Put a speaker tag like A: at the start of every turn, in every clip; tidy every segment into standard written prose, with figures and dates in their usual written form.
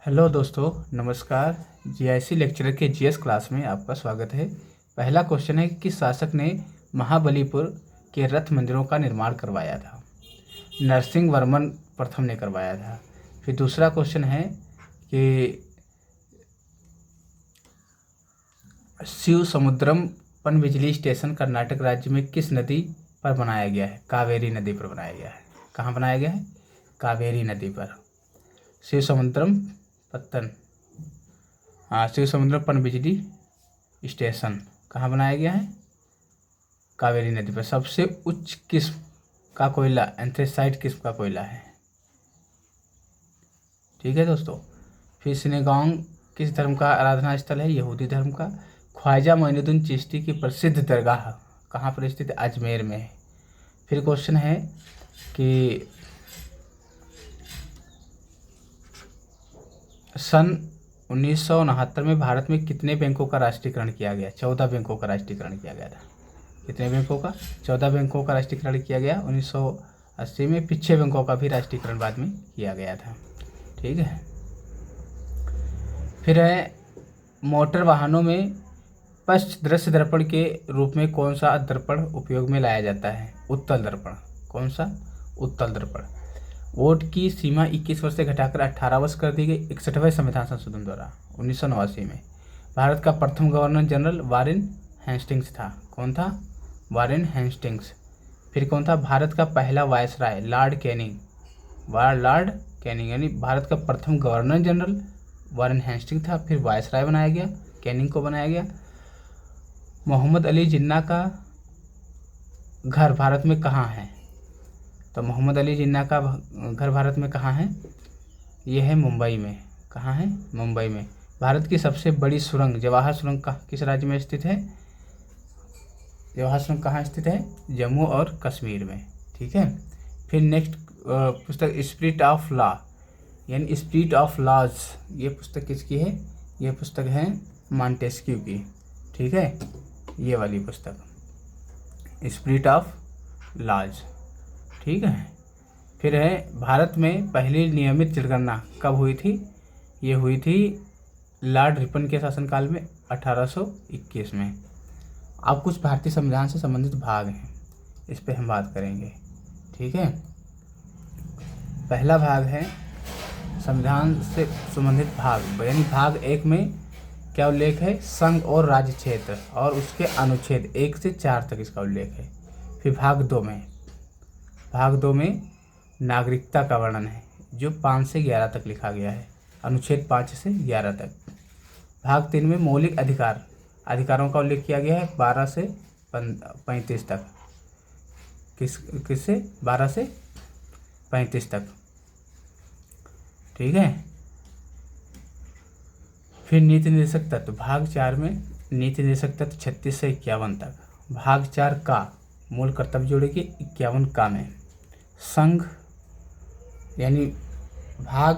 A: Hello दोस्तों, नमस्कार। GIC lecturer के जीएस क्लास में आपका स्वागत है। पहला क्वेश्चन है कि किस शासक ने महाबलीपुर के रथ मंदिरों का निर्माण करवाया था? नरसिंह वर्मन प्रथम ने करवाया था। फिर दूसरा क्वेश्चन है कि शिव समुद्रम पनबिजली स्टेशन कर्नाटक राज्य में किस नदी पर बनाया गया है? कावेरी नदी पर बनाया गया है। कहाँ बनाया गया है? कावेरी नदी पर। शिव समुद्रम पत्तन शिव समुद्रम पनबिजली स्टेशन कहाँ बनाया गया है? कावेरी नदी पर। सबसे उच्च किस्म का कोयला एंथ्रेसाइट किस्म का कोयला है। ठीक है दोस्तों। फिर सिनेगॉन्ग किस धर्म का आराधना स्थल है? यहूदी धर्म का। ख्वाजा मोइनुद्दीन चिश्ती की प्रसिद्ध दरगाह कहाँ पर स्थित है? अजमेर में है। फिर क्वेश्चन है कि सन 1969 में भारत में कितने बैंकों का राष्ट्रीयकरण किया गया? 14 बैंकों का राष्ट्रीयकरण किया गया था। कितने बैंकों का? 14 बैंकों का राष्ट्रीयकरण किया गया 1980 में। फिर 6 बैंकों का भी राष्ट्रीयकरण बाद में किया गया था। ठीक है। फिर है मोटर वाहनों में पश्च दृश्य दर्पण के रूप में कौन सा दर्पण उपयोग में लाया जाता है? उत्तल दर्पण। कौन सा? उत्तल दर्पण। वोट की सीमा 21 वर्ष से घटाकर 18 वर्ष कर दी गई 61वें संविधान संशोधन द्वारा 1989 में। भारत का प्रथम गवर्नर जनरल वारेन हेस्टिंग्स था। कौन था? Warren Hastings. फिर कौन था? भारत का पहला viceroy Lord Canning. Lord Canning यानी भारत का प्रथम गवर्नर जनरल वारेन हेस्टिंग्स था। फिर वायसराय बनाया गया, कैनिंग को बनाया गया। मोहम्मद अली जिन्ना का घर भारत में कहाँ है? तो मोहम्मद अली जिन्ना का घर भारत में कहाँ है? यह है मुंबई में। कहाँ है? मुंबई में। भारत की सबसे बड़ी सुरंग जवाहर सुरंग किस राज्य में स्थित है? जवाहर सुरंग कहाँ स्थित है? जम्मू और कश्मीर में। ठीक है। फिर नेक्स्ट पुस्तक स्पिरिट ऑफ लॉ यानी स्पिरिट ऑफ लॉज, ये पुस्तक किसकी है? ये पुस्तक है मॉन्टेस्क्यू की। ठीक है, ये वाली पुस्तक स्पिरिट ऑफ लॉज। ठीक है। फिर है भारत में पहली नियमित जनगणना कब हुई थी? ये हुई थी लॉर्ड रिपन के शासनकाल में 1821 में। अब कुछ भारतीय संविधान से संबंधित भाग हैं, इस पे हम बात करेंगे। ठीक है। पहला भाग है संविधान से संबंधित भाग, यानी भाग 1 में क्या उल्लेख है? संघ और राज्य क्षेत्र और उसके अनुच्छेद 1 से 4 तक इसका उल्लेख है। फिर भाग 2 में नागरिकता का वर्णन है जो 5 से 11 तक लिखा गया है, अनुच्छेद 5 से 11 तक। भाग 3 में मौलिक अधिकारों का उल्लेख किया गया है 12 से 35 तक। किससे? 12 से 35 तक। ठीक है। फिर नीति निर्देशक तत्व भाग 4 में नीति निर्देशक तत्व 36 से 51 तक। भाग 4 का मूल कर्तव्य जोड़ेगी 51 का में। संघ यानी भाग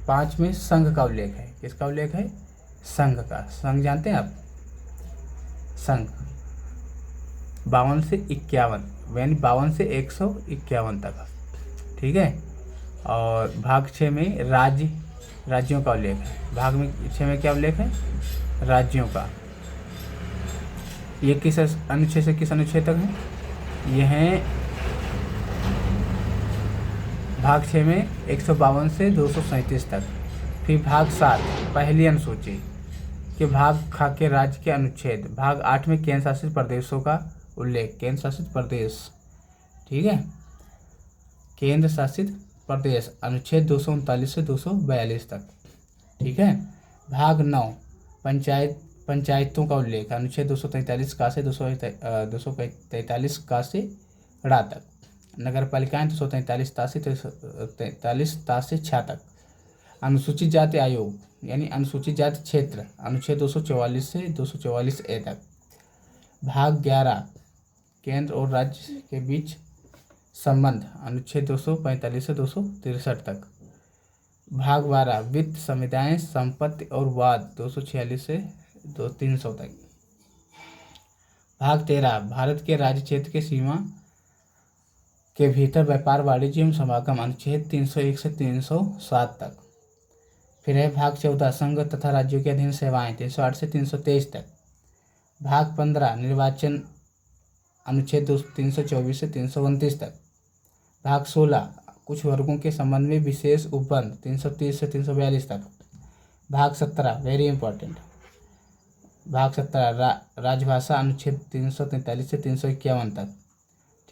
A: 5 में संघ का उल्लेख है। किसका उल्लेख है? संघ का। संघ जानते हैं आप? संघ 52 से 51 यानी 52 से 151 तक। ठीक है। और भाग 6 में राज्यों का उल्लेख है। भाग में 6 में क्या उल्लेख है? राज्यों का। ये किस अनुच्छेद से किस अनुच्छेद तक है? यह है भाग 6 में 152 से 237 तक। फिर भाग 7 पहली अनुसूची के भाग खा के राज्य के अनुच्छेद। भाग 8 में केंद्र शासित प्रदेशों का उल्लेख, केंद्र शासित प्रदेश। ठीक है। केंद्र शासित प्रदेश अनुच्छेद 239 से 242 तक। ठीक है। भाग 9 पंचायतों का उल्लेख, अनुच्छेद 243 का से 243 का से ड़ा तक। नगर पालिकाएं 243 ता से 43 ता से 6 तक। अनुसूचित जाति आयोग यानी अनुसूचित जाति क्षेत्र, अनुच्छेद 244 से 244 ए तक। भाग 11 केंद्र और राज्य के बीच संबंध, अनुच्छेद 245 से 263 तक। भाग 12 वित्त संविदाएं संपत्ति और वाद, 246 से 300 तक। भाग 13 भारत के राज्य क्षेत्र के सीमा के भीतर व्यापार वाणिज्य एवं समागम, अनुच्छेद 301 से 307 तक। फिर है भाग 14 संघ तथा राज्यों के अधीन सेवाएं 308 से 323 तक। भाग 15 निर्वाचन अनुच्छेद 324 से 329 तक। भाग 16 कुछ वर्गों के संबंध में विशेष उपबंध 330 से 342 तक। भाग 17 वेरी इंपॉर्टेंट, भाग 17 राजभाषा अनुच्छेद 343 से 351 तक।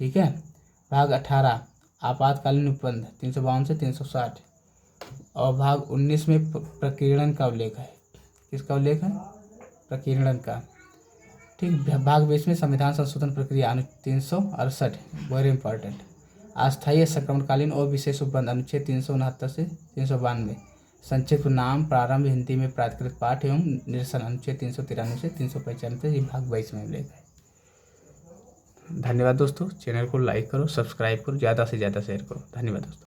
A: ठीक है। भाग 18 आपातकालीन उपबंध 352 से 360। और भाग 19 में प्रकीर्णन का उल्लेख है। किसका उल्लेख है? प्रकीर्णन का। ठीक। भाग 20 में संविधान संशोधन प्रक्रिया अनुच्छेद 368 वेरी इंपॉर्टेंट। अस्थायी संक्रमणकालीन और विशेष उपबंध अनुच्छेद 369 से 392। संक्षिप्त नाम प्रारंभ हिंदी में प्राधिकृत पाठ एवं निरसन अनुच्छेद 393 से 395 ये भाग 22 में उल्लेख है। धन्यवाद दोस्तों। चैनल को लाइक करो, सब्सक्राइब करो, ज़्यादा से ज़्यादा शेयर करो। धन्यवाद दोस्तों।